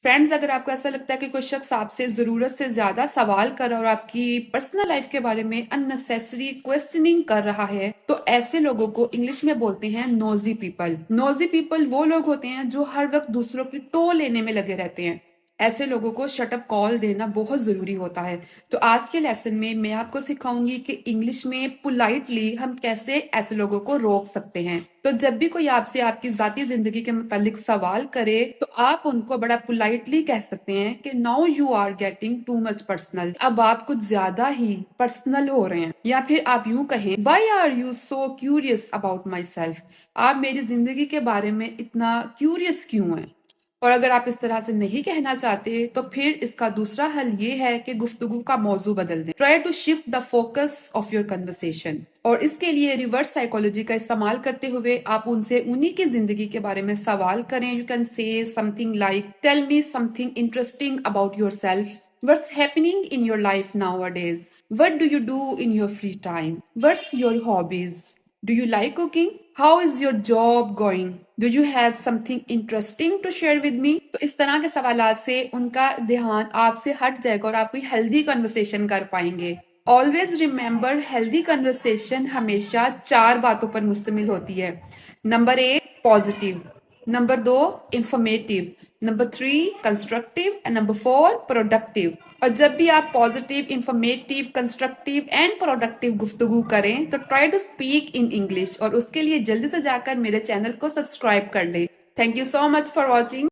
Friends, अगर आपको ऐसा लगता है कि कोई शख्स आपसे ज़रूरत से ज़्यादा सवाल कर रहा है और आपकी पर्सनल लाइफ के बारे में अननेसेसरी क्वेश्चनिंग कर रहा है, तो ऐसे लोगों को इंग्लिश में बोलते हैं नोजी पीपल। नोजी पीपल वो लोग होते हैं जो हर वक्त दूसरों की टो लेने में लगे रहते हैं। ऐसे लोगों को शटअप कॉल देना बहुत ज़रूरी होता है। तो आज के लेसन में मैं आपको सिखाऊंगी कि इंग्लिश में पोलाइटली हम कैसे ऐसे लोगों को रोक सकते हैं। तो जब भी कोई आपसे आपकी जाती जिंदगी के मुतालिक सवाल करे, तो आप उनको बड़ा पोलाइटली कह सकते हैं कि now you are getting too much personal. अब आप कुछ ज्यादा ही पर्सनल हो रहे हैं। या फिर आप यूं कहें, why are you so curious about myself. आप मेरी जिंदगी के बारे में इतना क्यूरियस क्यों हैं। और अगर आप इस तरह से नहीं कहना चाहते, तो फिर इसका दूसरा हल ये है कि गुफ्तगू का मौजू बदल दें। Try to shift the focus of your conversation. और इसके लिए रिवर्स साइकोलॉजी का इस्तेमाल करते हुए आप उनसे उन्हीं की जिंदगी के बारे में सवाल करें। You can say something like, tell me something interesting about yourself. What's happening in your life nowadays? What do you do in your free time? What's your hobbies? Do you like cooking? How is your job going? Do you have something interesting to share with me? तो इस तरह के सवालात से उनका ध्यान आपसे हट जाएगा और आप कोई हेल्दी कन्वर्सेशन कर पाएंगे। ऑलवेज रिमेंबर, हेल्दी कन्वर्सेशन हमेशा 4 बातों पर मुश्तमिल होती है। Number 1 positive, number 2 informative, number 3 constructive and number 4 productive. और जब भी आप positive, informative, constructive and productive गुफ्तगू करें, तो try to speak in English. और उसके लिए जल्दी से जाकर मेरे चैनल को सब्सक्राइब कर लें। Thank you so much for watching.